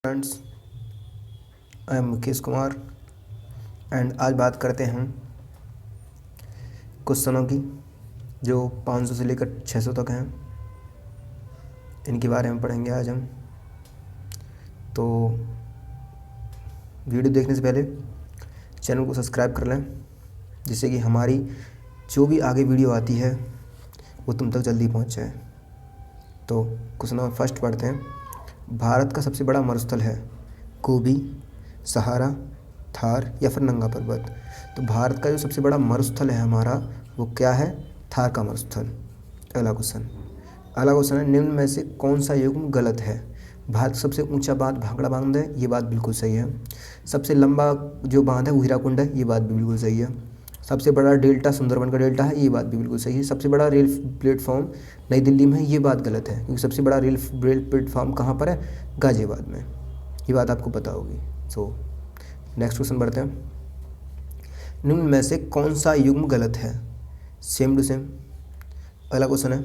Friends, I am Mukesh Kumar and आज बात करते हैं क्वेश्चनों की जो 500 से लेकर 600 तक हैं। इनके बारे में पढ़ेंगे आज हम। तो वीडियो देखने से पहले चैनल को सब्सक्राइब कर लें, जिससे कि हमारी जो भी आगे वीडियो आती है वो तुम तक जल्दी पहुंच जाए। तो क्वेश्चन नंबर फर्स्ट पढ़ते हैं। भारत का सबसे बड़ा मरुस्थल है गोबी, सहारा, थार या फिर नंगा पर्वत। तो भारत का जो सबसे बड़ा मरुस्थल है हमारा, वो क्या है? थार का मरुस्थल। अगला क्वेश्चन है, निम्न में से कौन सा युग्म गलत है? भारत का सबसे ऊंचा बांध भाखड़ा बांध है, ये बात बिल्कुल सही है। सबसे लंबा जो बांध है वो हीराकुंड है, ये बात भी बिल्कुल सही है। सबसे बड़ा डेल्टा सुंदरबन का डेल्टा है, ये बात भी बिल्कुल सही है। सबसे बड़ा रेल प्लेटफॉर्म नई दिल्ली में है, ये बात गलत है, क्योंकि सबसे बड़ा रेल प्लेटफॉर्म कहाँ पर है? गाजियाबाद में। ये बात आपको पता होगी। सो नेक्स्ट क्वेश्चन बढ़ते हैं। निम्न में से कौन सा युग्म गलत है? Same to same. अगला क्वेश्चन है,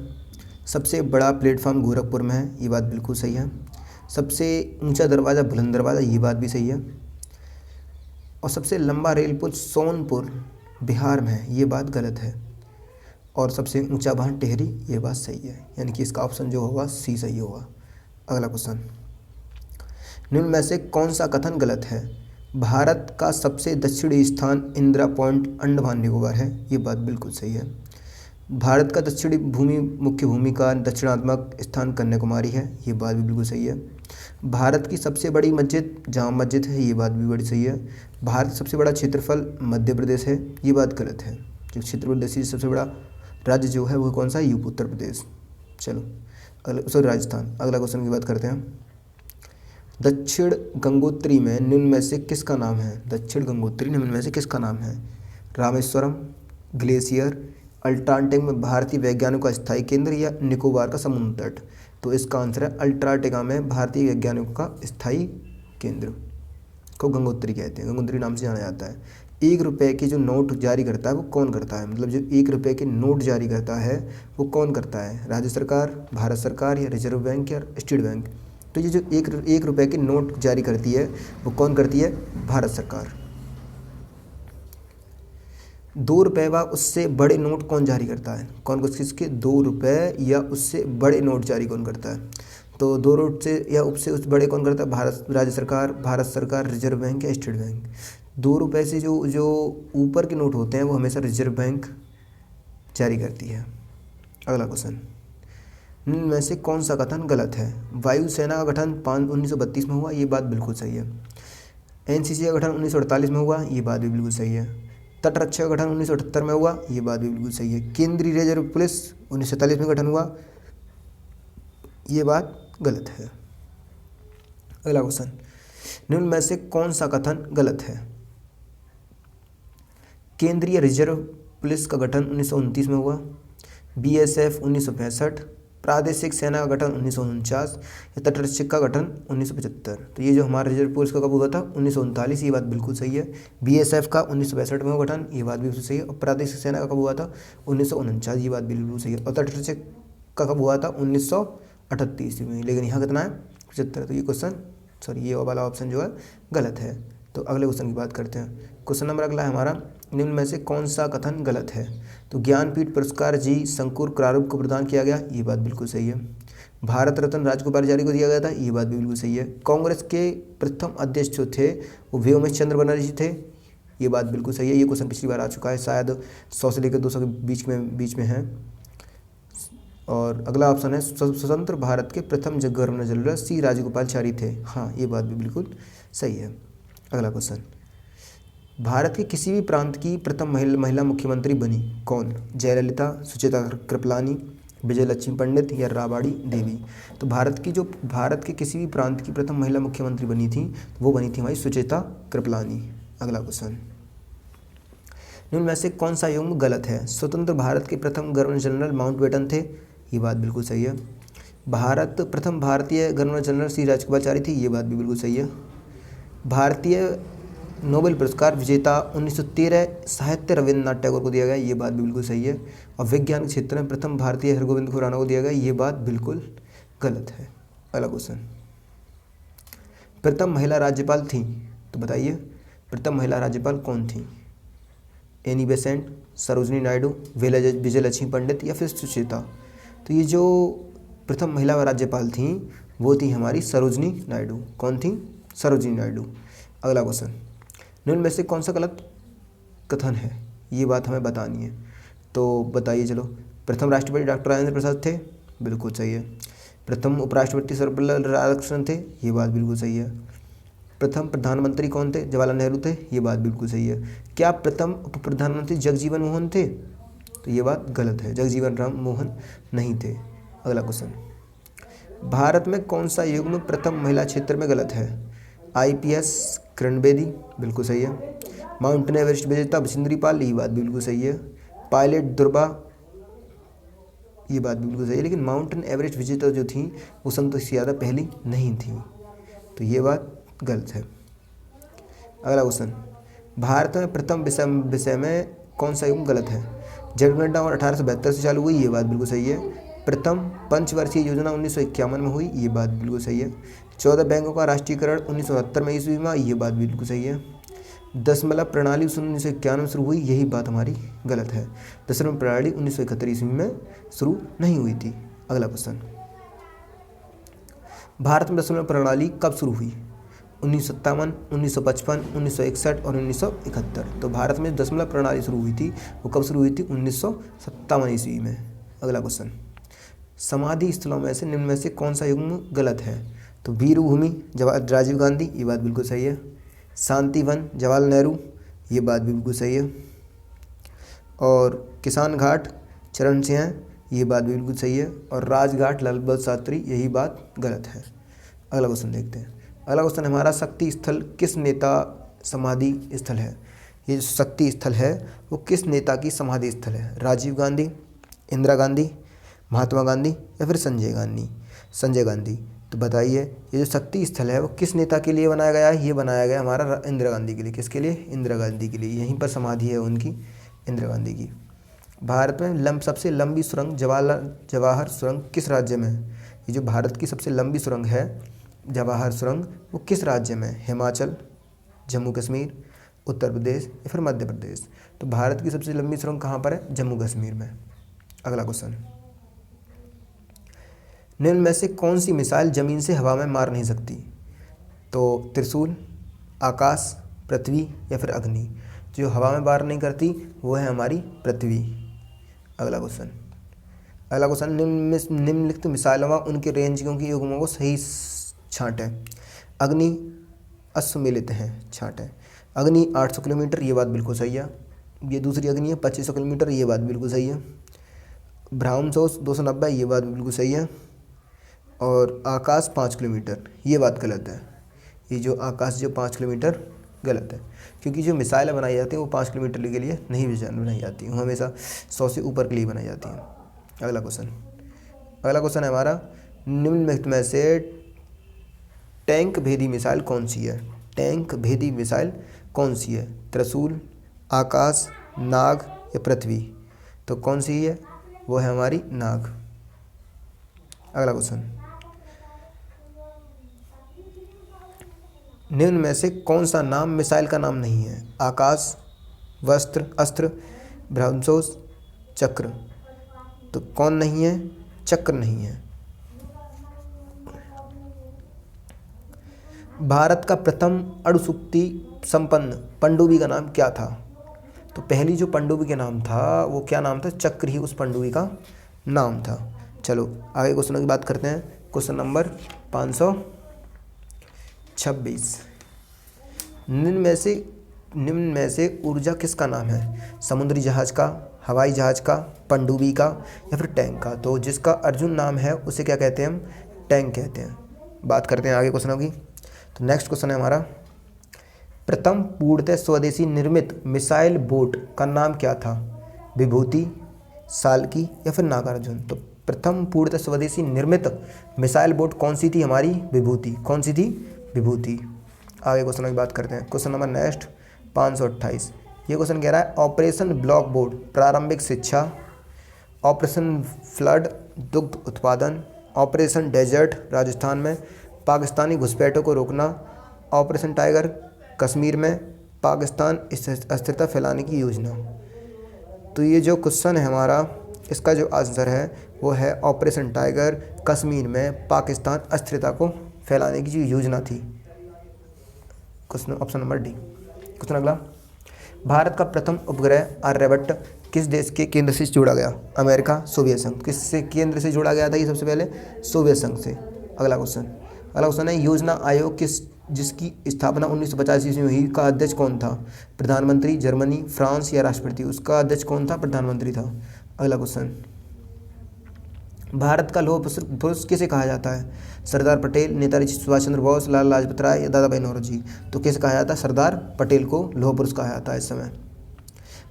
सबसे बड़ा प्लेटफॉर्म गोरखपुर में है, ये बात बिल्कुल सही है। सबसे ऊंचा दरवाज़ा बुलंद दरवाज़ा, ये बात भी सही है। और सबसे लंबा रेल पुल सोनपुर बिहार में है, ये बात गलत है। और सबसे ऊंचा बांध टिहरी, ये बात सही है। यानी कि इसका ऑप्शन जो होगा सी सही होगा। अगला क्वेश्चन, निम्न में से कौन सा कथन गलत है? भारत का सबसे दक्षिणी स्थान इंदिरा पॉइंट अंडमान निकोबार है, ये बात बिल्कुल सही है। भारत का दक्षिणी मुख्य भूमि का दक्षिणात्मक स्थान कन्याकुमारी है, ये बात भी बिल्कुल सही है। भारत की सबसे बड़ी मस्जिद जामा मस्जिद है, ये बात भी बड़ी सही है। भारत का सबसे बड़ा क्षेत्रफल मध्य प्रदेश है, ये बात गलत है, क्योंकि क्षेत्रफल देश सबसे बड़ा राज्य जो है वो कौन सा है? यूपी उत्तर प्रदेश। चलो राजस्थान। अगला क्वेश्चन की बात करते हैं। दक्षिण गंगोत्री में निम्न में से किसका नाम है? दक्षिण गंगोत्री निम्न में से किसका नाम है? रामेश्वरम, ग्लेशियर, अल्टार्कटिका में भारतीय वैज्ञानिकों का स्थायी केंद्र या निकोबार का समुद्र तट। तो इसका आंसर है अल्टार्कटिका में भारतीय वैज्ञानिकों का स्थायी केंद्र को गंगोत्री कहते हैं, गंगोत्री नाम से जाना जाता है। 1 रुपये की जो नोट जारी करता है वो कौन करता है? मतलब जो 1 रुपये के नोट जारी करता है वो कौन करता है? राज्य सरकार, भारत सरकार या रिजर्व बैंक या स्टेट बैंक? तो ये जो एक रुपये की नोट जारी करती है वो कौन करती है? भारत सरकार। 2 रुपये व उससे बड़े नोट कौन जारी करता है? कौन किसके? 2 रुपये या उससे बड़े नोट जारी कौन करता है? तो 2 नोट से या उससे उस बड़े कौन करता है? राज्य सरकार, भारत सरकार, रिजर्व बैंक या स्टेट बैंक? 2 रुपये से जो ऊपर के नोट होते हैं वो हमेशा रिजर्व बैंक जारी करती है। अगला क्वेश्चन, निम्न में से कौन सा कथन गलत है? वायुसेना का गठन 1932 में हुआ, ये बात बिल्कुल सही है। एनसीसी का गठन 1948 में हुआ, ये बात भी बिल्कुल सही है। तटरक्षक का गठन 1978 में हुआ, ये बात भी बिल्कुल सही है। केंद्रीय रिजर्व पुलिस 1947 में गठन हुआ, ये बात गलत है। अगला क्वेश्चन, निम्न में से कौन सा कथन गलत है? केंद्रीय रिजर्व पुलिस का गठन 1929 में हुआ, बीएसएफ 1965, प्रादेशिक सेना का गठन 1949 या तटरक्षक का गठन 1975। तो ये जो हमारा रिजर्व पुलिस का कब हुआ था? 1939, ये बात बिल्कुल सही है। बीएसएफ का 1962 में हुआ गठन, ये बात भी बिल्कुल सही है। और प्रादेशिक सेना का कब हुआ था? 1949, ये बात बिल्कुल सही है। और तटरक्षक का कब हुआ था? 1938 में। लेकिन यहाँ कितना है? 75। तो ये क्वेश्चन ये वाला ऑप्शन जो है गलत है। तो अगले क्वेश्चन की बात करते हैं। क्वेश्चन नंबर अगला है हमारा, निम्न में से कौन सा कथन गलत है? तो ज्ञानपीठ पुरस्कार जी शंकुर प्रारूप को प्रदान किया गया, ये बात बिल्कुल सही है। भारत रत्न राजगोपालाचारी को दिया गया था, ये बात भी बिल्कुल सही है। कांग्रेस के प्रथम अध्यक्ष जो थे वो व्योमेश चंद्र बनर्जी थे, ये बात बिल्कुल सही है। ये क्वेश्चन पिछली बार आ चुका है, शायद 100 से लेकर 200 के बीच में है। और अगला ऑप्शन है, स्वतंत्र भारत के प्रथम गवर्नर जनरल सी राजगोपालाचारी थे, हाँ ये बात भी बिल्कुल सही है। अगला क्वेश्चन, भारत के किसी भी प्रांत की प्रथम महिला मुख्यमंत्री बनी कौन? जयललिता, सुचेता कृपलानी, विजयलक्ष्मी पंडित या राबड़ी देवी? तो भारत के किसी भी प्रांत की प्रथम महिला मुख्यमंत्री बनी थी वो बनी थी हमारी सुचेता कृपलानी। अगला क्वेश्चन, निम्न में से कौन सा युग्म गलत है? स्वतंत्र भारत के प्रथम गवर्नर जनरल माउंटबेटन थे, ये बात बिल्कुल सही है। प्रथम भारतीय गवर्नर जनरल सी राजगोपालाचारी थी, ये बात भी बिल्कुल सही है। भारतीय नोबेल पुरस्कार विजेता 1913 साहित्य रविन्द्रनाथ टैगोर को दिया गया, ये बात भी बिल्कुल सही है। और विज्ञान क्षेत्र में प्रथम भारतीय हरगोविंद खुराना को दिया गया, ये बात बिल्कुल गलत है। अगला क्वेश्चन, प्रथम महिला राज्यपाल थी, तो बताइए प्रथम महिला राज्यपाल कौन थी? एनी बेसेंट, सरोजनी नायडू, विजयलक्ष्मी पंडित या फिर सुचेता? तो ये जो प्रथम महिला राज्यपाल थी वो थी हमारी सरोजनी नायडू। कौन थी? सरोजनी नायडू। अगला क्वेश्चन, निम्न में से कौन सा गलत कथन है? ये बात हमें बतानी है, तो बताइए। चलो, प्रथम राष्ट्रपति डॉक्टर राजेंद्र प्रसाद थे, बिल्कुल सही है। प्रथम उपराष्ट्रपति सर्वपल्ली राधाकृष्णन थे, ये बात बिल्कुल सही है। प्रथम प्रधानमंत्री कौन थे? जवाहरलाल नेहरू थे, ये बात बिल्कुल सही है। क्या प्रथम उप प्रधानमंत्री जगजीवन मोहन थे? तो ये बात गलत है, जगजीवन राम मोहन नहीं थे। अगला क्वेश्चन, भारत में कौन सा युग्म प्रथम महिला क्षेत्र में गलत है? IPS किरण बेदी, बिल्कुल सही है। माउंटेन एवरेस्ट विजेता बिशेंद्री पाल, ये बात बिल्कुल सही है। पायलट दुर्गा, ये बात बिल्कुल सही है, लेकिन माउंटेन एवरेस्ट विजेता जो थी वो संतोषी यादव पहली नहीं थी, तो ये बात गलत है। अगला क्वेश्चन, भारत में प्रथम विषय में कौन सा युग्म गलत है? जनगणना और 1872 से चालू हुई, ये बात बिल्कुल सही है। प्रथम पंचवर्षीय योजना 1951 में हुई, ये बात बिल्कुल सही है। 14 बैंकों का राष्ट्रीयकरण 1969 में ईस्वी में, ये बात बिल्कुल सही है। दशमलव प्रणाली 1991 में शुरू हुई, यही बात हमारी गलत है। दशमलव प्रणाली 1971 ईस्वी में शुरू नहीं हुई थी। अगला क्वेश्चन, भारत में दशमलव प्रणाली कब शुरू हुई? 1957, 1955, 1961 और 1971। तो भारत में दशमलव प्रणाली शुरू हुई थी वो कब शुरू हुई थी? 1957 ईस्वी में। अगला क्वेश्चन, समाधि स्थलों में से निम्न में से कौन सा युग्म गलत है? तो वीरभूमि राजीव गांधी, ये बात बिल्कुल सही है। शांतिवन जवाहरलाल नेहरू, ये बात बिल्कुल सही है। और किसान घाट चरण सिंह, ये बात बिल्कुल सही है। और राजघाट लाल बहादुर शास्त्री, यही बात गलत है। अगला क्वेश्चन देखते हैं। अगला क्वेश्चन हमारा, शक्ति स्थल किस नेता समाधि स्थल है? ये जो शक्ति स्थल है वो किस नेता की समाधि स्थल है? राजीव गांधी, इंदिरा गांधी, महात्मा गांधी या फिर संजय गांधी? तो बताइए, ये जो शक्ति स्थल है वो किस नेता के लिए बनाया गया है? ये बनाया गया हमारा इंदिरा गांधी के लिए। किसके लिए? इंदिरा गांधी के लिए। यहीं पर समाधि है उनकी, इंदिरा गांधी की। भारत में सबसे लंबी सुरंग जवाहर सुरंग किस राज्य में है? ये जो भारत की सबसे लंबी सुरंग है जवाहर सुरंग, वो किस राज्य में? हिमाचल, जम्मू कश्मीर, उत्तर प्रदेश या फिर मध्य प्रदेश? तो भारत की सबसे लंबी सुरंग कहाँ पर है? जम्मू कश्मीर में। अगला क्वेश्चन, निम्न में से कौन सी मिसाइल जमीन से हवा में मार नहीं सकती? तो त्रिशूल, आकाश, पृथ्वी या फिर अग्नि? जो हवा में वार नहीं करती वो है हमारी पृथ्वी। अगला क्वेश्चन, निम्नलिखित मिसाइलों व उनके रेंजियों की युग्मों को सही छांटें। अग्नि अश्वमेलित हैं, छांटें। अग्नि 800 किलोमीटर, ये बात बिल्कुल सही है। ये दूसरी अग्नि है 2500 किलोमीटर, ये बात बिल्कुल सही है। ब्रह्मोस 290, ये बात बिल्कुल सही है। और आकाश 5 किलोमीटर, ये बात गलत है। ये जो आकाश जो 5 किलोमीटर गलत है, क्योंकि जो मिसाइलें बनाई जाती हैं वो 5 किलोमीटर के लिए नहीं बनाई जाती, वो हमेशा 100 से ऊपर के लिए बनाई जाती हैं। अगला क्वेश्चन है हमारा, निम्नलिखित में से टैंक भेदी मिसाइल कौन सी है? टैंक भेदी मिसाइल कौन सी है? त्रिशूल, आकाश, नाग या पृथ्वी? तो कौन सी है? वो है हमारी नाग। अगला क्वेश्चन, निम्न में से कौन सा नाम मिसाइल का नाम नहीं है? आकाश, अस्त्र, ब्रह्मोस, चक्र? तो कौन नहीं है? चक्र नहीं है। भारत का प्रथम अणुशक्ति संपन्न पनडुब्बी का नाम क्या था? तो पहली जो पनडुब्बी का नाम था वो क्या नाम था? चक्र ही उस पनडुब्बी का नाम था। चलो आगे क्वेश्चनों की बात करते हैं। क्वेश्चन नंबर 526, निम्न में से ऊर्जा किसका नाम है? समुद्री जहाज का, हवाई जहाज का, पनडुब्बी का या फिर टैंक का? तो जिसका अर्जुन नाम है उसे क्या कहते हैं? हम टैंक कहते हैं। बात करते हैं आगे क्वेश्चनों की। तो नेक्स्ट क्वेश्चन है हमारा, प्रथम पूर्णतः स्वदेशी निर्मित मिसाइल बोट का नाम क्या था? विभूति, साल्की या फिर नागार्जुन? तो प्रथम पूर्णतः स्वदेशी निर्मित मिसाइल बोट कौन सी थी? हमारी विभूति। कौन सी थी? विभूति। आगे क्वेश्चन की बात करते हैं। क्वेश्चन नंबर नेक्स्ट 528, ये क्वेश्चन कह रहा है, ऑपरेशन ब्लॉक बोर्ड प्रारंभिक शिक्षा, ऑपरेशन फ्लड दुग्ध उत्पादन, ऑपरेशन डेजर्ट राजस्थान में पाकिस्तानी घुसपैठों को रोकना, ऑपरेशन टाइगर, कश्मीर में पाकिस्तान अस्थिरता फैलाने की योजना। तो ये जो क्वेश्चन है हमारा, इसका जो आंसर है वो है ऑपरेशन टाइगर, कश्मीर में पाकिस्तान अस्थिरता को फैलाने की जो योजना थी। Question option number D. Question अगला, भारत का प्रथम उपग्रह आर्यभट्ट किस देश के केंद्र से जोड़ा गया? अमेरिका, सोवियत संघ। किससे केंद्र से जोड़ा गया था ये सबसे पहले? सोवियत संघ से। अगला क्वेश्चन है योजना आयोग जिसकी स्थापना 1950 ईस्वी में हुई का अध्यक्ष कौन था? प्रधानमंत्री, जर्मनी, फ्रांस या राष्ट्रपति? उसका अध्यक्ष कौन था? प्रधानमंत्री था। अगला क्वेश्चन, भारत का लौह पुरुष किसे कहा जाता है? सरदार पटेल, नेताजी सुभाष चंद्र बोस, लाला लाजपत राय या दादा भाई नौरोजी? तो किसे कहा जाता है? सरदार पटेल को लौह पुरुष कहा जाता है इस समय।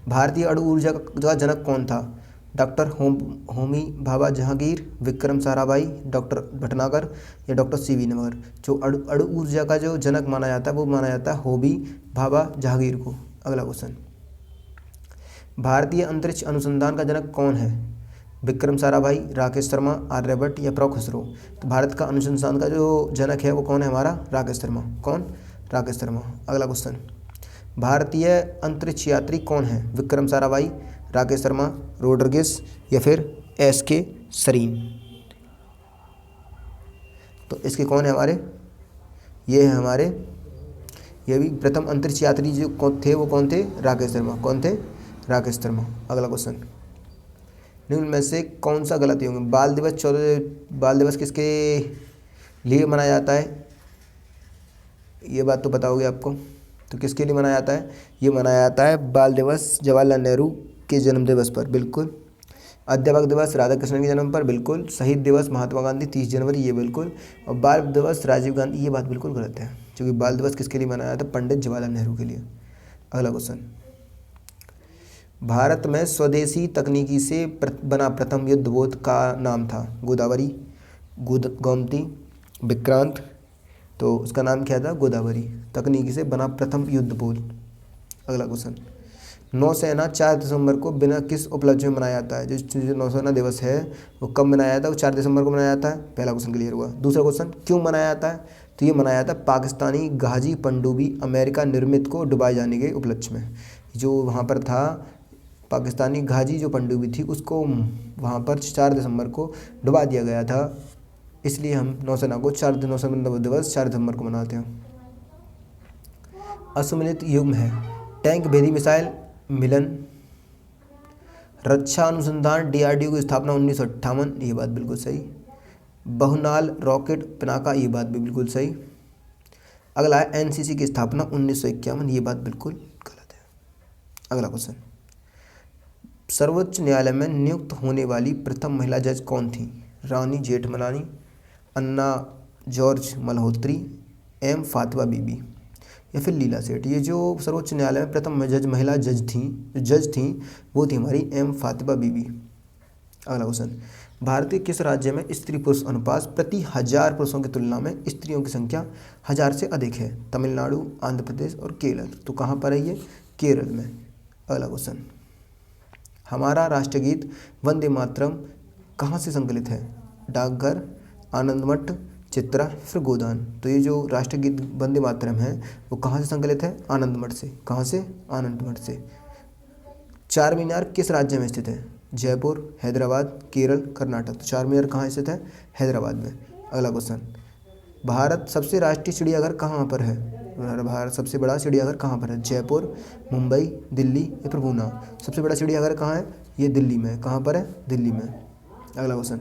भारतीय अणु ऊर्जा का जनक कौन था? डॉक्टर होमी भाभा जहांगीर, विक्रम साराभाई, डॉक्टर भटनागर या डॉक्टर सीवी नमर? जो अणु ऊर्जा का जो जनक माना जाता है वो माना जाता है होमी भाभा जहांगीर को। अगला क्वेश्चन, भारतीय अंतरिक्ष अनुसंधान का जनक कौन है? विक्रम साराभाई, राकेश शर्मा, आर्यभट्ट या प्रो खुसरो? तो भारत का अनुसंधान का जो जनक है वो कौन है हमारा? राकेश शर्मा। कौन? राकेश शर्मा। अगला क्वेश्चन, भारतीय अंतरिक्ष यात्री कौन है? विक्रम साराभाई, राकेश शर्मा, रोड्रिगेज या फिर एस.के. सरीन? तो इसके कौन है हमारे? ये है हमारे, ये भी प्रथम अंतरिक्ष यात्री जो थे वो कौन थे? राकेश शर्मा। कौन थे? राकेश शर्मा। अगला क्वेश्चन, निम्न में से कौन सा गलत होंगे? बाल दिवस किसके लिए मनाया जाता है? ये बात तो पता होगी आपको। तो किसके लिए मनाया जाता है? ये मनाया जाता है बाल दिवस जवाहरलाल नेहरू के जन्म दिवस पर, बिल्कुल। अध्यापक दिवस राधा कृष्णन के जन्म पर, बिल्कुल। शहीद दिवस महात्मा गांधी 30 जनवरी, ये बिल्कुल। और बाल दिवस राजीव गांधी, ये बात बिल्कुल गलत है, क्योंकि बाल दिवस किसके लिए मनाया जाता है? पंडित जवाहरलाल नेहरू के लिए। अगला क्वेश्चन, भारत में स्वदेशी तकनीकी से बना प्रथम युद्धपोत का नाम था? गोदावरी, गोमती, विक्रांत? तो उसका नाम क्या था? गोदावरी। तकनीकी से बना प्रथम युद्धपोत। अगला क्वेश्चन, नौसेना 4 दिसंबर को बिना किस उपलक्ष्य में मनाया जाता है? जो नौसेना दिवस है वो कब मनाया जाता है? वो 4 दिसंबर को मनाया जाता है। पहला क्वेश्चन क्लियर हुआ। दूसरा क्वेश्चन, क्यों मनाया जाता है? तो ये मनाया जाता है पाकिस्तानी गाजी पनडुब्बी अमेरिका निर्मित को डुबाए जाने के उपलक्ष्य में। जो वहाँ पर था पाकिस्तानी गाजी जो पनडुब्बी थी उसको वहाँ पर 4 दिसंबर को डुबा दिया गया था, इसलिए हम नौसेना को नौसेना दिवस 4 दिसंबर को मनाते हैं। असुमिलित युग्म है टैंक भेदी मिसाइल मिलन, रक्षा अनुसंधान DRDO की स्थापना 1958, ये बात बिल्कुल सही। बहुनाल रॉकेट पिनाका, ये बात भी बिल्कुल सही। अगला है NCC की स्थापना 1951, ये बात बिल्कुल गलत है। अगला क्वेश्चन, सर्वोच्च न्यायालय में नियुक्त होने वाली प्रथम महिला जज कौन थी? रानी जेठमलानी, अन्ना जॉर्ज मल्होत्री, M फातिमा बीबी या फिर लीला सेठ? ये जो सर्वोच्च न्यायालय में प्रथम महिला जज थी वो थी हमारी M फातिमा बीबी। अगला क्वेश्चन, भारत के किस राज्य में स्त्री पुरुष अनुपात प्रति 1000 पुरुषों की तुलना में स्त्रियों की संख्या 1000 से अधिक है? तमिलनाडु, आंध्र प्रदेश और केरल? तो कहाँ पर है ये? केरल में। अगला क्वेश्चन, हमारा राष्ट्रगीत वंदे मातरम कहाँ से संकलित है? डाकघर, आनंदमठ, चित्रा फिर गोदान? तो ये जो राष्ट्रगीत वंदे मातरम है वो कहाँ से संकलित है? आनंदमठ से। कहाँ से? आनंदमठ से। चार मीनार किस राज्य में स्थित है? जयपुर, हैदराबाद, केरल, कर्नाटक? तो चार मीनार कहाँ स्थित है? हैदराबाद में। अगला क्वेश्चन, भारत सबसे राष्ट्रीय चिड़ियाघर कहाँ पर है? भारत सबसे बड़ा चिड़ियाघर कहाँ पर है? जयपुर, मुंबई, दिल्ली या फिर पूना? सबसे बड़ा चिड़ियाघर कहाँ है? ये दिल्ली में। कहाँ पर है? दिल्ली में। अगला क्वेश्चन,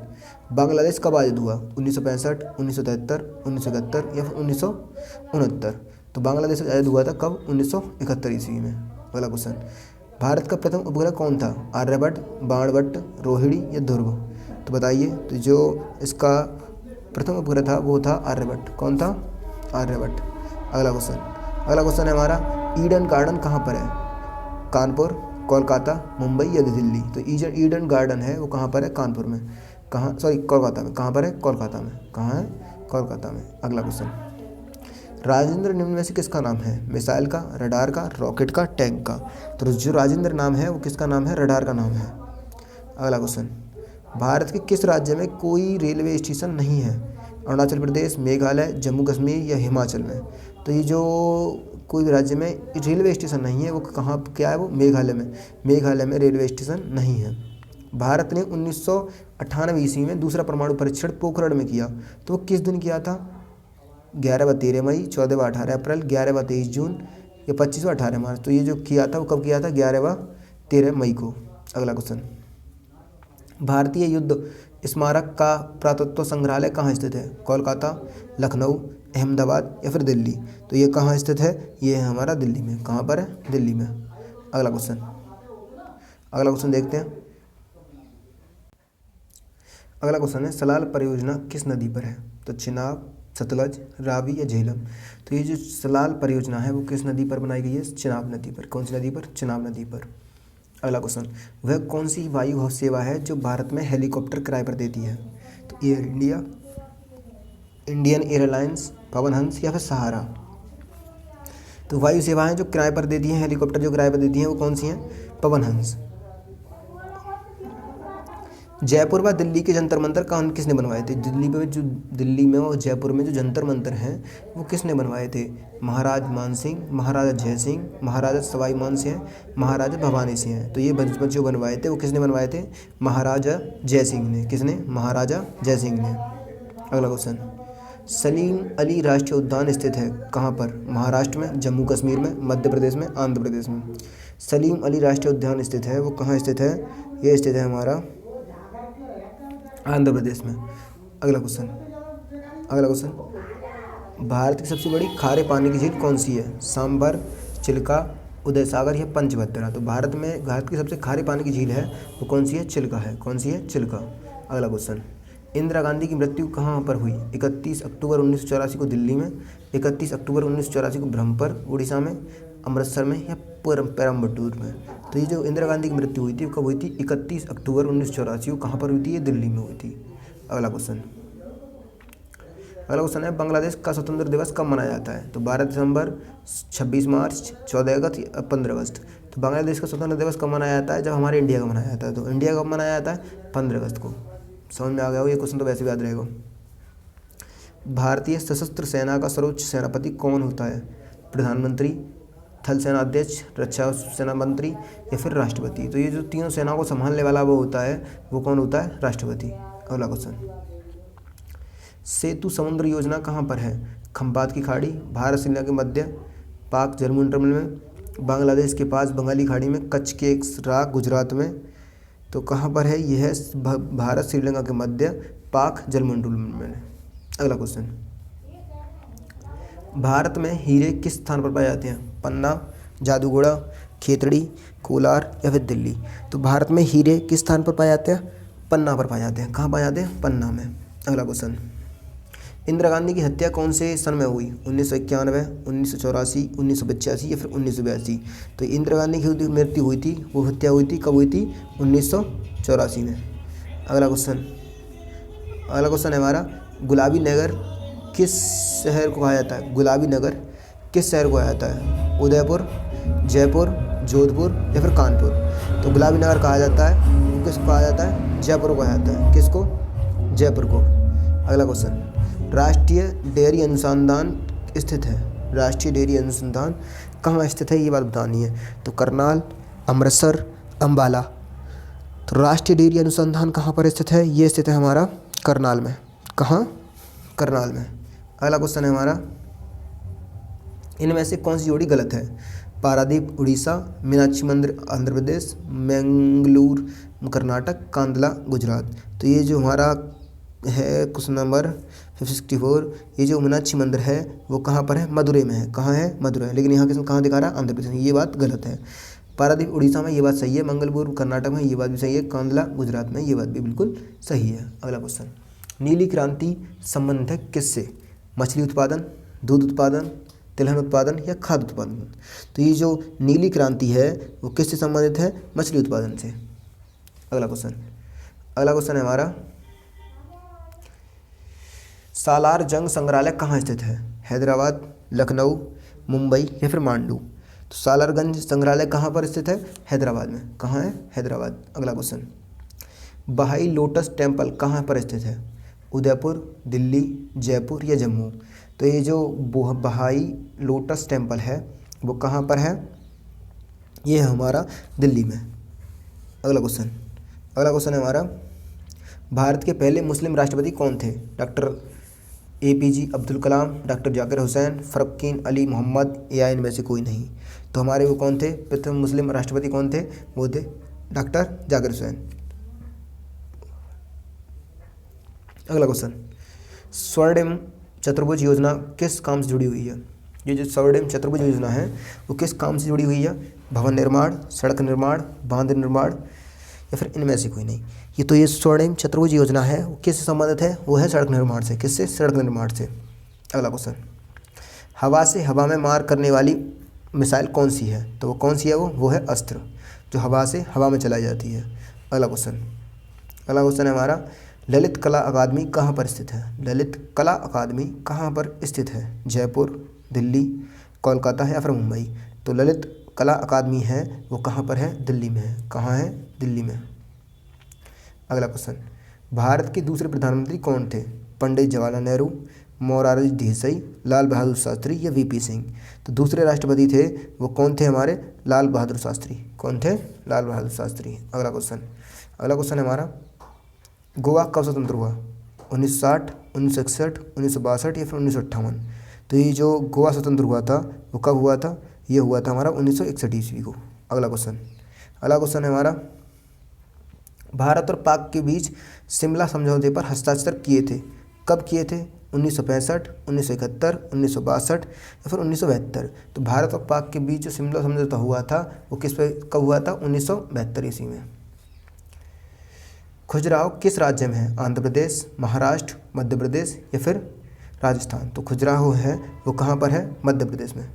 बांग्लादेश कब आज़ाद हुआ? 1965, 1973, 1971 या फिर 1969? तो बांग्लादेश आज़ाद हुआ था कब? 1971 ईस्वी में। अगला क्वेश्चन, भारत का प्रथम उपग्रह कौन था? आर्यभट्ट, बाणभट्ट, रोहिणी या ध्रुव? तो बताइए। तो जो इसका प्रथम उपग्रह था वो था आर्यभट्ट। कौन था? आर्यभट्ट। अगला क्वेश्चन है हमारा, ईडन गार्डन कहाँ पर है? कानपुर, कोलकाता, मुंबई या दिल्ली? तो ईडन गार्डन है वो कहाँ पर है? कानपुर में। कहाँ? सॉरी, कोलकाता में। कहाँ पर है? कोलकाता में। कहाँ है? कोलकाता में। अगला क्वेश्चन, राजेंद्र निम्न में से किसका नाम है? मिसाइल का, रडार का, रॉकेट का, टैंक का? तो जो राजेंद्र नाम है वो किसका नाम है? रडार का नाम है। अगला क्वेश्चन, भारत के किस राज्य में कोई रेलवे स्टेशन नहीं है? अरुणाचल प्रदेश, मेघालय, जम्मू कश्मीर या हिमाचल में? तो ये जो कोई भी राज्य में रेलवे स्टेशन नहीं है वो कहाँ क्या है, वो मेघालय में। मेघालय में रेलवे स्टेशन नहीं है। भारत ने 1998 ईस्वी में दूसरा परमाणु परीक्षण पोखरण में किया, तो वो किस दिन किया था? 11 व 13 मई, 14 व 18 अप्रैल, 11 व 23 जून या 25 व 18 मार्च। तो ये जो किया था वो कब किया था? 11 व 13 मई को। अगला क्वेश्चन, भारतीय युद्ध स्मारक का पुरातत्व संग्रहालय कहाँ स्थित है? कोलकाता, लखनऊ, अहमदाबाद या फिर दिल्ली? तो ये कहाँ स्थित है? ये है हमारा दिल्ली में। कहाँ पर है? दिल्ली में। अगला क्वेश्चन देखते हैं। अगला क्वेश्चन है, सलाल परियोजना किस नदी पर है? तो चिनाब, सतलज, रावी या झेलम? तो ये जो सलाल परियोजना है वो किस नदी पर बनाई गई है? चिनाब नदी पर। कौन सी नदी पर? चिनाब नदी पर। अगला क्वेश्चन, वह कौन सी वायु सेवा है जो भारत में हेलीकॉप्टर किराए पर देती है? तो air India, Indian airlines, Pawan Hans या फिर सहारा? तो वायु सेवाएं जो किराए पर देती हैं, हेलीकॉप्टर जो किराए पर देती हैं वो कौन सी हैं? पवन हंस। जयपुर व दिल्ली के जंतर मंतर किसने बनवाए थे? दिल्ली में और जयपुर में जो जंतर मंतर हैं वो किसने बनवाए थे? महाराज मानसिंह, महाराजा जय सिंह, महाराजा सवाई मान सिंह, महाराजा भवानी सिंह। तो ये जो बनवाए थे वो किसने बनवाए थे? महाराजा जय सिंह ने। किसने? महाराजा जय सिंह ने। अगला क्वेश्चन, सलीम अली राष्ट्रीय उद्यान स्थित है कहाँ पर? महाराष्ट्र में, जम्मू कश्मीर में, मध्य प्रदेश में, आंध्र प्रदेश में? सलीम अली राष्ट्रीय उद्यान स्थित है वो कहाँ स्थित है? ये स्थित है हमारा आंध्र प्रदेश में। अगला क्वेश्चन, भारत की सबसे बड़ी खारे पानी की झील कौन सी है? सांबर, चिल्का, उदय सागर या पंचभद्रा? तो भारत की सबसे खारे पानी की झील है वो कौन सी है? चिल्का है। कौन सी है? चिल्का। अगला क्वेश्चन, इंदिरा गांधी की मृत्यु कहाँ पर हुई? 31 अक्टूबर 1984 को दिल्ली में, 31 अक्टूबर 1984 को ब्रह्मपुर उड़ीसा में, अमृतसर में या पेरम्बटूर में? तो ये जो इंदिरा गांधी की मृत्यु हुई थी वो कब हुई थी? 31 अक्टूबर 1984 को। कहाँ पर हुई थी? ये दिल्ली में हुई थी। अगला क्वेश्चन है, बांग्लादेश का स्वतंत्र दिवस कब मनाया जाता है? तो 12 दिसंबर, 26 मार्च, 14 अगस्त या 15 अगस्त? तो बांग्लादेश का स्वतंत्र दिवस कब मनाया जाता है? जब हमारे इंडिया का मनाया जाता है। तो इंडिया कब मनाया जाता है? 15 अगस्त को। समझ में आ गया हो? ये क्वेश्चन तो वैसे भी याद रहेगा। भारतीय सशस्त्र सेना का सर्वोच्च सेनापति कौन होता है? प्रधानमंत्री, थल सेना अध्यक्ष, रक्षा सेना मंत्री या फिर राष्ट्रपति? तो ये जो तीनों सेनाओं को संभालने वाला वो होता है, वो कौन होता है? राष्ट्रपति। अगला क्वेश्चन, सेतु समुद्र योजना कहाँ पर है? खंबात की खाड़ी, भारत श्रीलंका के मध्य, पाक जलमंडल में, बांग्लादेश के पास बंगाली खाड़ी में, कच्छ के एक राग गुजरात में? तो कहाँ पर है? यह है भारत श्रीलंका के मध्य, पाक जलमंडल में। अगला क्वेश्चन, भारत में हीरे किस स्थान पर पाए जाते हैं? पन्ना, जादूगोड़ा, खेतड़ी, कोलार या फिर दिल्ली? तो भारत में हीरे किस स्थान पर पाए जाते हैं? पन्ना पर पाए जाते हैं। कहाँ पाए जाते हैं? पन्ना में। अगला क्वेश्चन, इंदिरा गांधी की हत्या कौन से सन में हुई? 1991, 1984, 1985 या फिर 1982? तो इंदिरा गांधी की मृत्यु हुई थी, वो हत्या हुई थी कब हुई थी? 1984 में। अगला क्वेश्चन है हमारा, गुलाबी नगर किस शहर को कहा जाता है? गुलाबी नगर किस शहर को कहा जाता है? उदयपुर, जयपुर, जोधपुर या फिर कानपुर? तो गुलाबी नगर कहा जाता है, किसको कहा जाता है? जयपुर को कहा जाता है। किसको? जयपुर को। अगला क्वेश्चन, राष्ट्रीय डेयरी अनुसंधान स्थित है? राष्ट्रीय डेयरी अनुसंधान कहाँ स्थित है ये बात बतानी है। तो करनाल, अमृतसर, अम्बाला? तो राष्ट्रीय डेयरी अनुसंधान कहाँ पर स्थित है? ये स्थित है हमारा करनाल में। कहाँ? करनाल में। अगला क्वेश्चन है हमारा, इनमें से कौन सी जोड़ी गलत है? पारादीप उड़ीसा, मीनाक्षी मंदिर आंध्र प्रदेश, मैंगलोर कर्नाटक, कांदला गुजरात? तो ये जो हमारा है क्वेश्चन नंबर 64, ये जो मीनाक्षी मंदिर है वो कहाँ पर है? मदुरै में है। कहाँ है? मदुरै। लेकिन यहाँ किस कहाँ दिखा रहा है? आंध्र प्रदेश में। ये बात गलत है। पारादीप उड़ीसा में ये बात सही है, मंगलपुर कर्नाटक में ये बात भी सही है, कांदला गुजरात में ये बात भी बिल्कुल सही है। अगला क्वेश्चन, नीली क्रांति संबंधित है किससे? मछली उत्पादन, दूध उत्पादन, तिलहन उत्पादन या खाद्य उत्पादन? तो ये जो नीली क्रांति है वो किससे संबंधित है? मछली उत्पादन से। अगला क्वेश्चन है हमारा, सालार जंग संग्रहालय कहाँ स्थित है? हैदराबाद, लखनऊ, मुंबई या फिर मांडू? तो सालारगंज संग्रहालय कहाँ पर स्थित है? हैदराबाद में। कहाँ है? हैदराबाद। अगला क्वेश्चन, बहाई लोटस टेम्पल कहाँ पर स्थित है? उदयपुर, दिल्ली, जयपुर या जम्मू? तो ये जो बहाई लोटस टेम्पल है वो कहाँ पर है? ये है हमारा दिल्ली में। अगला क्वेश्चन है हमारा, भारत के पहले मुस्लिम राष्ट्रपति कौन थे? Doctor APJ Abdul Kalam, doctor Zakir Hussain, फरुकीन Ali Mohammad, या इनमें से कोई नहीं? तो हमारे वो कौन थे? प्रथम मुस्लिम राष्ट्रपति कौन थे? वो थे डॉक्टर जाकिर हुसैन। अगला क्वेश्चन, स्वर्णिम चतुर्भुज योजना किस काम से जुड़ी हुई है? ये जो स्वर्णिम चतुर्भुज योजना है वो किस काम से जुड़ी हुई है? भवन निर्माण, सड़क निर्माण, बांध निर्माण, या फिर इनमें से कोई नहीं? ये स्वर्णिम चतुर्भुज योजना है वो किससे संबंधित है? वो है सड़क निर्माण से। किससे? सड़क निर्माण से। अगला क्वेश्चन, हवा से हवा में मार करने वाली मिसाइल कौन सी है? तो वो कौन सी है? वो है अस्त्र, जो हवा से हवा में चलाई जाती है। अगला क्वेश्चन है हमारा, ललित कला अकादमी कहाँ पर स्थित है? ललित कला अकादमी कहाँ पर स्थित है? जयपुर, दिल्ली, कोलकाता है या फिर मुंबई? तो ललित कला अकादमी है वो कहाँ पर है? दिल्ली में है। कहाँ है? दिल्ली में। अगला क्वेश्चन, भारत के दूसरे प्रधानमंत्री कौन थे? पंडित जवाहरलाल नेहरू, मोरारजी देसाई, लाल बहादुर शास्त्री, या VP सिंह? तो दूसरे राष्ट्रपति थे वो कौन थे हमारे? लाल बहादुर शास्त्री। कौन थे? लाल बहादुर शास्त्री। अगला क्वेश्चन है हमारा, गोवा कब स्वतंत्र हुआ? 1960, 1961, 1962 या फिर 1958? तो ये जो गोवा स्वतंत्र हुआ था वो कब हुआ था? ये हुआ था हमारा 1961 ईस्वी को। अगला क्वेश्चन है हमारा, भारत और पाक के बीच शिमला समझौते पर हस्ताक्षर किए थे, कब किए थे? 1965, 1971, 1962 या फिर 1972? तो भारत और पाक के बीच जो शिमला समझौता हुआ था वो किस पे कब हुआ था? 1972 ईस्वी में। खजुराहो किस राज्य में है? आंध्र प्रदेश, महाराष्ट्र, मध्य प्रदेश या फिर राजस्थान? तो खजुराहो है वो कहाँ पर है? मध्य प्रदेश में।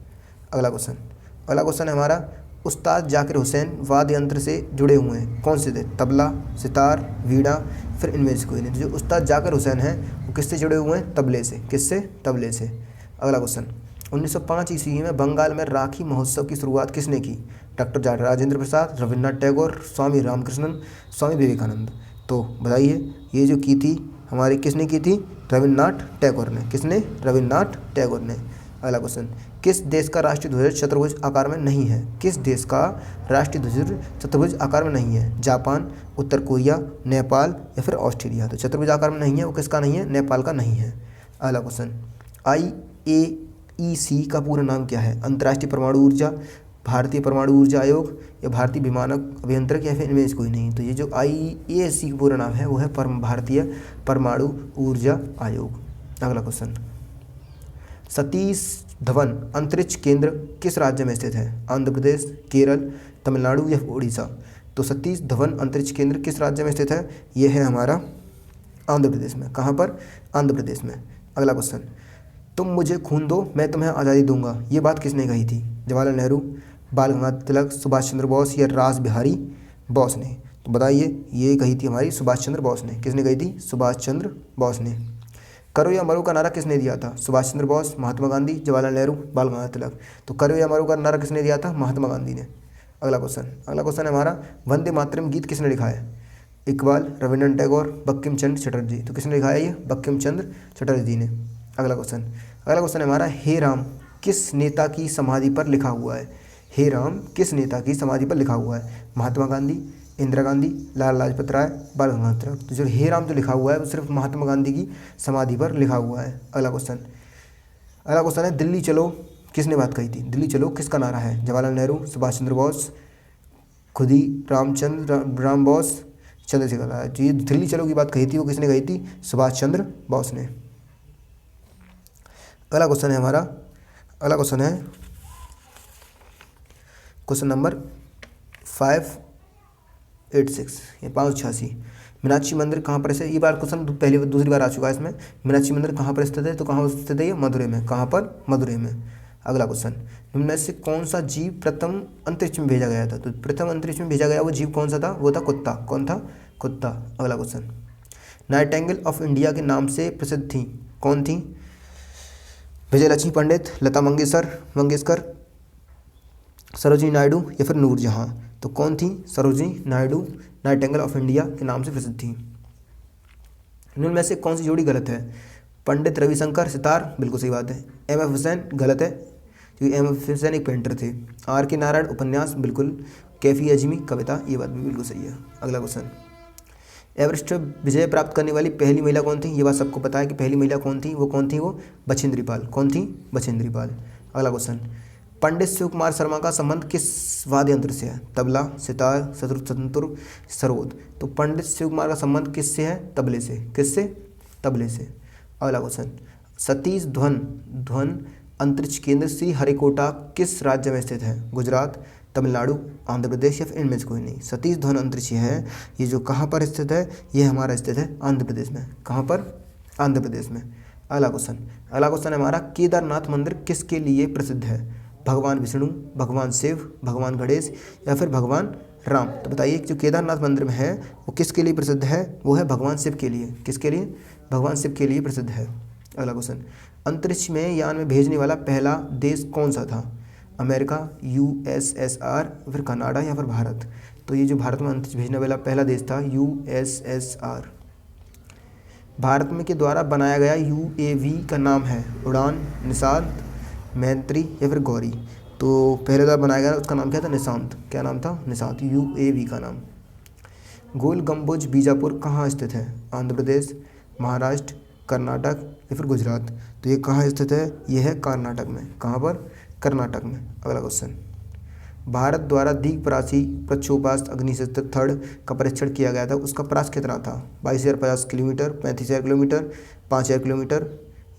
अगला क्वेश्चन है हमारा, उस्ताद जाकिर हुसैन वाद्य यंत्र से जुड़े हुए हैं कौन से थे? तबला, सितार, वीणा, फिर इनमें से कोई नहीं? तो जो उस्ताद जाकिर हुसैन हैं वो किससे जुड़े हुए हैं? तबले से। किससे? तबले से। अगला क्वेश्चन, 1905 ईस्वी में बंगाल में राखी महोत्सव की शुरुआत किसने की? डॉक्टर राजेंद्र प्रसाद, रविन्द्रनाथ टैगोर, स्वामी रामकृष्णन, स्वामी विवेकानंद? तो बताइए, ये जो की थी हमारी किसने की थी? रविन्द्रनाथ टैगोर ने। किसने? रविन्द्रनाथ टैगोर ने। अगला क्वेश्चन, किस देश का राष्ट्रीय ध्वज चतुर्भुज आकार में नहीं है? किस देश का राष्ट्रीय ध्वज चतुर्भुज आकार में नहीं है? जापान, उत्तर कोरिया, नेपाल या फिर ऑस्ट्रेलिया? तो चतुर्भुज आकार में नहीं है वो किसका नहीं है? नेपाल का नहीं है। अगला क्वेश्चन, IAEC का पूरा नाम क्या है? अंतर्राष्ट्रीय परमाणु ऊर्जा, भारतीय परमाणु ऊर्जा आयोग, या भारतीय विमानक अभियंत्रक, या फिर इनमें से कोई नहीं? तो ये जो IAEC का पूरा नाम है वो है भारतीय परमाणु ऊर्जा आयोग। अगला क्वेश्चन, सतीश धवन अंतरिक्ष केंद्र किस राज्य में स्थित है? आंध्र प्रदेश, केरल, तमिलनाडु या उड़ीसा? तो सतीश धवन अंतरिक्ष केंद्र किस राज्य में स्थित है? ये है हमारा आंध्र प्रदेश में। कहाँ पर? आंध्र प्रदेश में। अगला क्वेश्चन, तुम मुझे खून दो मैं तुम्हें आज़ादी दूंगा, ये बात किसने कही थी? जवाहरलाल नेहरू, बाल गंगाधर तिलक, सुभाष चंद्र बोस या रास बिहारी बोस ने? तो बताइए, ये कही थी हमारी सुभाष चंद्र बोस ने। किसने कही थी? सुभाष चंद्र बोस ने। करो या मरो का नारा किसने दिया था? सुभाष चंद्र बोस, महात्मा गांधी, जवाहरलाल नेहरू, बाल गंगाधर तिलक? तो करो या मरो का नारा किसने दिया था? महात्मा गांधी ने। अगला क्वेश्चन है हमारा, वंदे मातरम गीत किसने लिखा है? इकबाल, रविन्द्रनाथ टैगोर, बंकिम चंद्र चटर्जी? तो किसने लिखा है ये? बंकिम चंद्र चटर्जी ने। अगला क्वेश्चन है हमारा, हे राम किस नेता की समाधि पर लिखा हुआ है? हे राम किस नेता की समाधि पर लिखा हुआ है? महात्मा गांधी, इंदिरा गांधी, लाला लाजपत राय, बाल गंगाधर तिलक? तो जो हे राम जो लिखा हुआ है वो सिर्फ महात्मा गांधी की समाधि पर लिखा हुआ है। अगला क्वेश्चन है, दिल्ली चलो किसने बात कही थी? दिल्ली चलो किसका नारा है? जवाहरलाल नेहरू, सुभाष चंद्र बोस, खुद ही राम बोस, चंद्रशेखर आजाद? जो ये दिल्ली चलो की बात कही थी वो किसने कही थी? सुभाष चंद्र बोस ने। अगला क्वेश्चन है हमारा, क्वेश्चन नंबर 586 या 586, मीनाक्षी मंदिर कहाँ पर है? ये बार क्वेश्चन पहली दूसरी बार आ चुका है इसमें। मीनाक्षी मंदिर कहाँ पर स्थित है? तो कहाँ स्थित है ये? मदुरै में। कहाँ पर? मदुरै में। अगला क्वेश्चन, निम्न में से कौन सा जीव प्रथम अंतरिक्ष में भेजा गया था? तो प्रथम अंतरिक्ष में भेजा गया वो जीव कौन सा था? वो था कुत्ता। कौन था? कुत्ता। अगला क्वेश्चन, नाइटिंगेल ऑफ इंडिया के नाम से प्रसिद्ध थी, कौन थी? विजयलक्ष्मी पंडित, लता मंगेशकर, सरोजिनी नायडू या फिर नूरजहां? तो कौन थी? Sarojini Naidu Nightingale of India के नाम से प्रसिद्ध थी। इनमें से कौन सी जोड़ी गलत है? पंडित रविशंकर सितार, बिल्कुल सही बात है। एम एफ हुसैन, गलत है क्योंकि एम एफ हुसैन एक पेंटर थे। आर के नारायण, उपन्यास, बिल्कुल। कैफी अजमी, कविता, ये बात भी बिल्कुल सही है। अगला क्वेश्चन, एवरेस्ट विजय प्राप्त करने वाली पहली महिला कौन थी? ये बात सबको पता है कि पहली महिला कौन थी, वो कौन थी? वो बछेंद्री पाल। कौन थी? बछेंद्री पाल। अगला क्वेश्चन, पंडित शिव कुमार शर्मा का संबंध किस वाद्य यंत्र से है? तबला, सितार, संतूर, सरोद। तो पंडित शिव कुमार का संबंध किससे है? तबले से। किससे? तबले से। अगला क्वेश्चन, सतीश धवन अंतरिक्ष केंद्र श्रीहरिकोटा किस राज्य में स्थित है? गुजरात, तमिलनाडु, आंध्र प्रदेश या फिर इनमें से कोई नहीं। सतीश धवन अंतरिक्ष है ये जो कहाँ पर स्थित है? ये हमारा स्थित है आंध्र प्रदेश में। कहाँ पर? आंध्र प्रदेश में। अगला क्वेश्चन है हमारा, केदारनाथ मंदिर किसके लिए प्रसिद्ध है? भगवान विष्णु, भगवान शिव, भगवान गणेश या फिर भगवान राम। तो बताइए जो केदारनाथ मंदिर में है वो किसके लिए प्रसिद्ध है? वो है भगवान शिव के लिए। किसके लिए? भगवान शिव के लिए प्रसिद्ध है। अगला क्वेश्चन, अंतरिक्ष में यान में भेजने वाला पहला देश कौन सा था? अमेरिका, USSR, फिर कनाडा या फिर भारत। तो ये जो भारत में अंतरिक्ष भेजने वाला पहला देश था USSR। भारत में के द्वारा बनाया गया UAV का नाम है उड़ान, निषाद, मैत्री या फिर गौरी। तो पहले द्वारा बनाया गया उसका नाम क्या था? निशांत। क्या नाम था? निशांत, UAV का नाम। गोल गम्बुज बीजापुर कहाँ स्थित है? आंध्र प्रदेश, महाराष्ट्र, कर्नाटक या फिर गुजरात। तो ये कहाँ स्थित है? ये है कर्नाटक में। कहाँ पर? कर्नाटक में। अगला क्वेश्चन, भारत द्वारा दीघपरासी प्रक्षोपास्त्र अग्निशस्त्र थर्ड का परीक्षण किया गया था, उसका प्रास कितना था? 22,050 किलोमीटर, 35,000 किलोमीटर, 5,000 किलोमीटर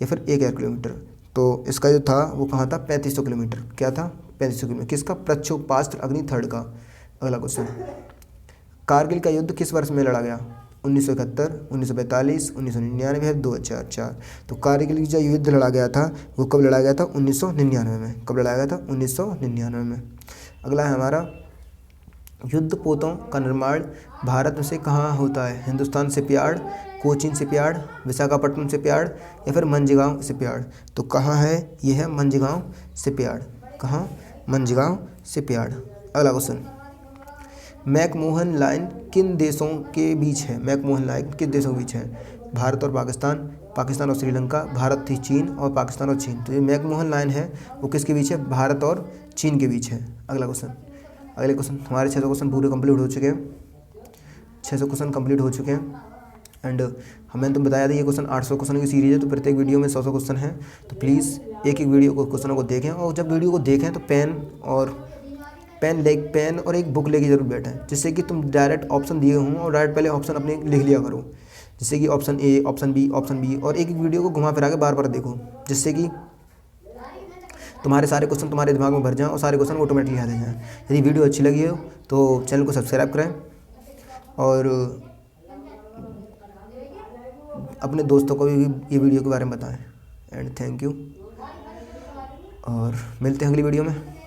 या फिर 1,000 किलोमीटर। तो इसका जो था वो कहाँ था? 3500 किलोमीटर। क्या था? 3500 किलोमीटर। किसका? प्रक्षोपास्त्र अग्नि थर्ड का। अगला क्वेश्चन, कारगिल का युद्ध किस वर्ष में लड़ा गया? 1971, 1942, 1999 या 2004। तो कारगिल का युद्ध लड़ा गया था वो कब लड़ा गया था? 1999 में। कब लड़ा गया था? 1999 में। अगला है हमारा, युद्ध पोतों का निर्माण भारत में से कहाँ होता है? Hindustan shipyard, Cochin shipyard, Visakhapatnam shipyard या फिर मंझगांव शिपयार्ड। तो कहाँ है? ये है मंझगांव शिपयार्ड। कहाँ? मंझगांव शिपयार्ड। अगला क्वेश्चन, मैकमोहन लाइन किन देशों के बीच है? मैकमोहन लाइन किन देशों के बीच है? भारत और पाकिस्तान, पाकिस्तान और श्रीलंका, भारत थी चीन और पाकिस्तान और चीन। तो ये मैकमोहन लाइन है वो किसके बीच है? भारत और चीन के बीच है। अगले क्वेश्चन, हमारे 600 क्वेश्चन पूरे कंप्लीट हो चुके हैं। 600 क्वेश्चन कंप्लीट हो चुके हैं एंड हमें तो बताया था ये क्वेश्चन 800 क्वेश्चन की सीरीज है, तो प्रत्येक वीडियो में 100 क्वेश्चन है। तो प्लीज़ एक वीडियो को क्वेश्चनों को देखें और जब वीडियो को देखें तो पेन और एक बुक लेके जरूर बैठें, जिससे कि तुम डायरेक्ट ऑप्शन दिए हों और डायरेक्ट पहले ऑप्शन अपने लिख लिया करो, जिससे कि ऑप्शन ए, ऑप्शन बी और एक वीडियो को घुमा फिरा के बार बार देखो, जिससे कि तुम्हारे सारे क्वेश्चन तुम्हारे दिमाग में भर जाएं और सारे क्वेश्चन ऑटोमेटिकली याद आ जाएं। यदि वीडियो अच्छी लगी हो तो चैनल को सब्सक्राइब करें और अपने दोस्तों को भी ये वीडियो के बारे में बताएं। एंड थैंक यू और मिलते हैं अगली वीडियो में।